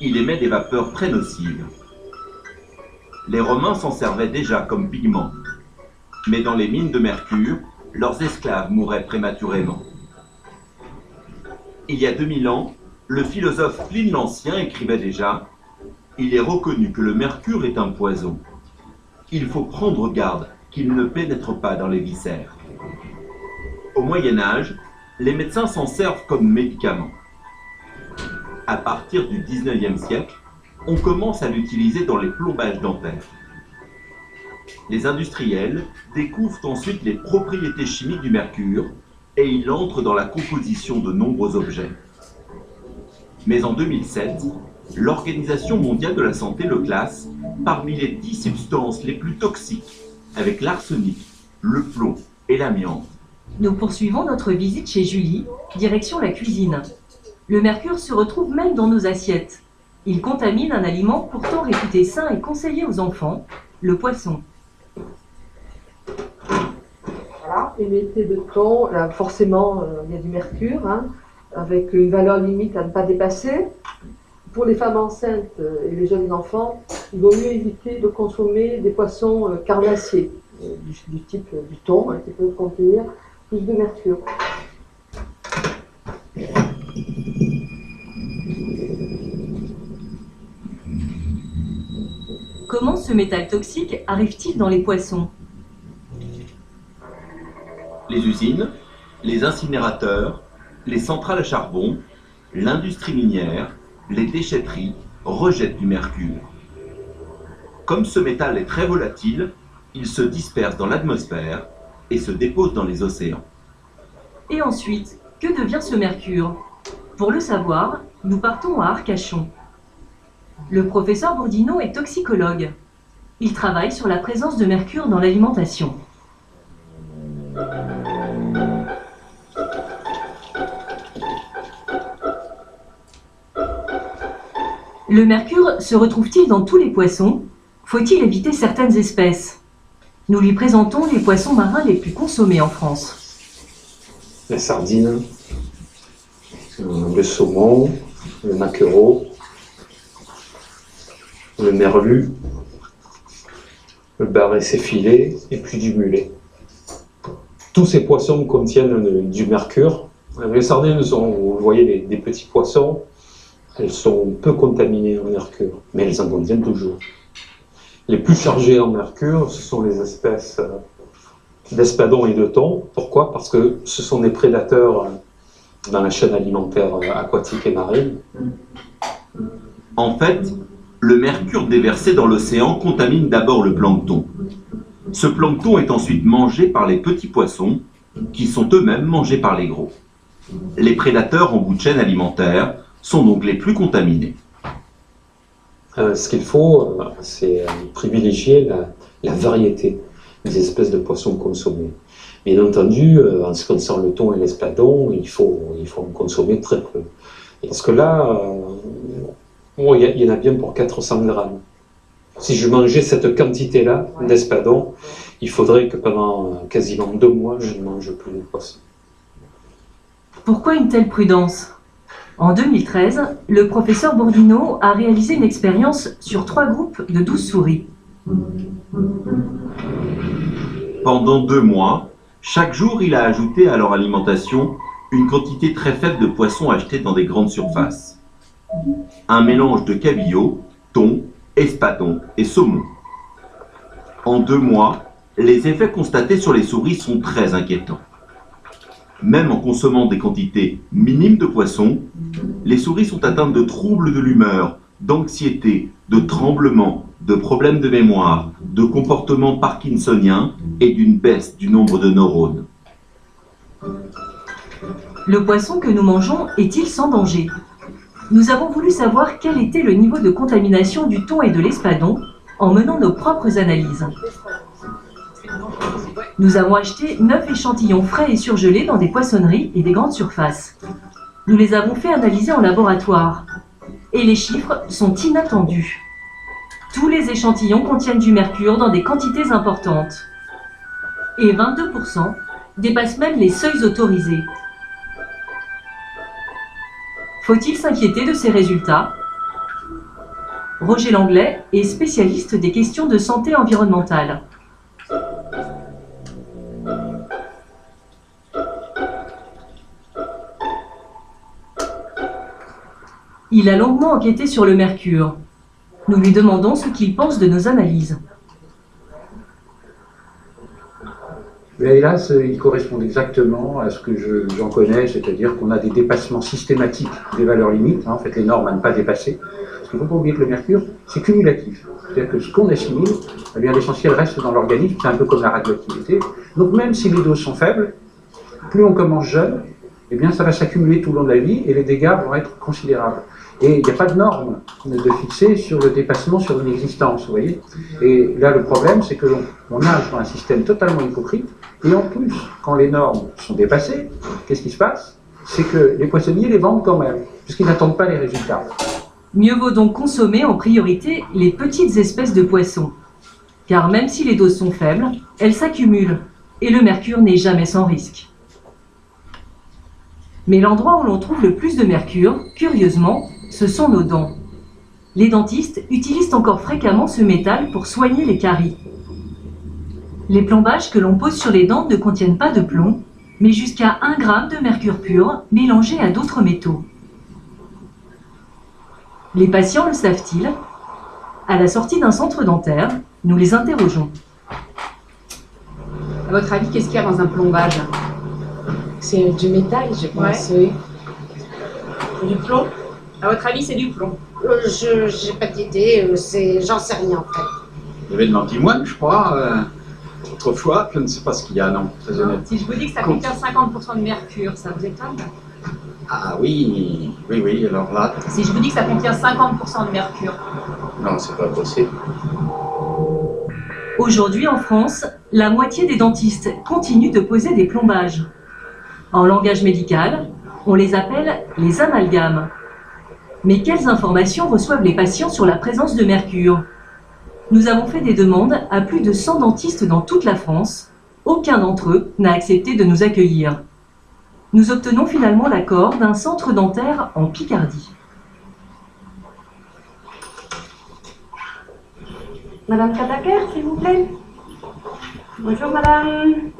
Il émet des vapeurs très nocives. Les Romains s'en servaient déjà comme pigment, mais dans les mines de mercure, leurs esclaves mouraient prématurément. Il y a 2000 ans, le philosophe Pline l'Ancien écrivait déjà « Il est reconnu que le mercure est un poison. Il faut prendre garde qu'il ne pénètre pas dans les viscères. » Au Moyen-Âge, les médecins s'en servent comme médicament. À partir du 19e siècle, on commence à l'utiliser dans les plombages dentaires. Les industriels découvrent ensuite les propriétés chimiques du mercure et il entre dans la composition de nombreux objets. Mais en 2007, l'Organisation mondiale de la santé le classe parmi les 10 substances les plus toxiques, avec l'arsenic, le plomb et l'amiante. Nous poursuivons notre visite chez Julie, direction la cuisine. Le mercure se retrouve même dans nos assiettes. Il contamine un aliment pourtant réputé sain et conseillé aux enfants, le poisson. Voilà, émété de thon, là, forcément il y a du mercure, hein, avec une valeur limite à ne pas dépasser. Pour les femmes enceintes et les jeunes enfants, il vaut mieux éviter de consommer des poissons carnassiers, du type du thon, hein, qui peut contenir plus de mercure. Comment ce métal toxique arrive-t-il dans les poissons? Les usines, les incinérateurs, les centrales à charbon, l'industrie minière, les déchetteries rejettent du mercure. Comme ce métal est très volatile, il se disperse dans l'atmosphère et se dépose dans les océans. Et ensuite, que devient ce mercure? Pour le savoir, nous partons à Arcachon. Le professeur Bourdineau est toxicologue. Il travaille sur la présence de mercure dans l'alimentation. Le mercure se retrouve-t-il dans tous les poissons? Faut-il éviter certaines espèces? Nous lui présentons les poissons marins les plus consommés en France. La sardine, le saumon, le maquereau, le merlu, le bar et ses filets, et puis du mulet. Tous ces poissons contiennent du mercure. Les sardines sont, vous voyez, des petits poissons, elles sont peu contaminées en mercure, mais elles en contiennent toujours. Les plus chargées en mercure, ce sont les espèces d'espadons et de thon. Pourquoi? Parce que ce sont des prédateurs dans la chaîne alimentaire aquatique et marine. En fait, le mercure déversé dans l'océan contamine d'abord le plancton. Ce plancton est ensuite mangé par les petits poissons, qui sont eux-mêmes mangés par les gros. Les prédateurs en bout de chaîne alimentaire sont donc les plus contaminés. Ce qu'il faut, c'est privilégier la variété des espèces de poissons consommés. Bien entendu, en ce qui concerne le thon et l'espadon, il faut en consommer très peu. Parce que là, il y en a bien pour 400 grammes. Si je mangeais cette quantité-là d'espadon, il faudrait que pendant quasiment 2 mois, je ne mange plus de poisson. Pourquoi une telle prudence? En 2013, le professeur Bourdineau a réalisé une expérience sur 3 groupes de 12 souris. Pendant 2 mois, chaque jour, il a ajouté à leur alimentation une quantité très faible de poissons achetés dans des grandes surfaces. Un mélange de cabillaud, thon, espadon et saumon. En 2 mois, les effets constatés sur les souris sont très inquiétants. Même en consommant des quantités minimes de poissons, les souris sont atteintes de troubles de l'humeur, d'anxiété, de tremblements, de problèmes de mémoire, de comportements parkinsoniens et d'une baisse du nombre de neurones. Le poisson que nous mangeons est-il sans danger? Nous avons voulu savoir quel était le niveau de contamination du thon et de l'espadon en menant nos propres analyses. Nous avons acheté 9 échantillons frais et surgelés dans des poissonneries et des grandes surfaces. Nous les avons fait analyser en laboratoire. Et les chiffres sont inattendus. Tous les échantillons contiennent du mercure dans des quantités importantes. Et 22% dépassent même les seuils autorisés. Faut-il s'inquiéter de ces résultats? Roger Langlais est spécialiste des questions de santé environnementale. Il a longuement enquêté sur le mercure. Nous lui demandons ce qu'il pense de nos analyses. Mais hélas, il correspond exactement à ce que j'en connais, c'est-à-dire qu'on a des dépassements systématiques des valeurs limites, en fait les normes à ne pas dépasser. Parce qu'il ne faut pas oublier que le mercure, c'est cumulatif. C'est-à-dire que ce qu'on assimile, eh bien l'essentiel reste dans l'organisme, c'est un peu comme la radioactivité. Donc même si les doses sont faibles, plus on commence jeune, eh bien ça va s'accumuler tout au long de la vie et les dégâts vont être considérables. Et il n'y a pas de norme de fixer sur le dépassement sur une existence, vous voyez. Et là, le problème, c'est que on nage dans un système totalement hypocrite. Et en plus, quand les normes sont dépassées, qu'est-ce qui se passe? C'est que les poissonniers les vendent quand même, puisqu'ils n'attendent pas les résultats. Mieux vaut donc consommer en priorité les petites espèces de poissons. Car même si les doses sont faibles, elles s'accumulent. Et le mercure n'est jamais sans risque. Mais l'endroit où l'on trouve le plus de mercure, curieusement, ce sont nos dents. Les dentistes utilisent encore fréquemment ce métal pour soigner les caries. Les plombages que l'on pose sur les dents ne contiennent pas de plomb, mais jusqu'à 1 gramme de mercure pur mélangé à d'autres métaux. Les patients le savent-ils? À la sortie d'un centre dentaire, nous les interrogeons. À votre avis, qu'est-ce qu'il y a dans un plombage? C'est du métal, je pense, oui. Du plomb? À votre avis, c'est du plomb? Je n'ai pas d'idée, j'en sais rien en fait. Il y avait de l'antimoine, je crois, autrefois. Je ne sais pas ce qu'il y a, non, très honnête. Si je vous dis que ça contient 50% de mercure, ça vous étonne? Ah oui, alors là, Si je vous dis que ça contient 50% de mercure, non, c'est pas possible. Aujourd'hui en France, la moitié des dentistes continuent de poser des plombages. En langage médical, on les appelle les amalgames. Mais quelles informations reçoivent les patients sur la présence de mercure? Nous avons fait des demandes à plus de 100 dentistes dans toute la France. Aucun d'entre eux n'a accepté de nous accueillir. Nous obtenons finalement l'accord d'un centre dentaire en Picardie. Madame Kataker, s'il vous plaît. Bonjour madame.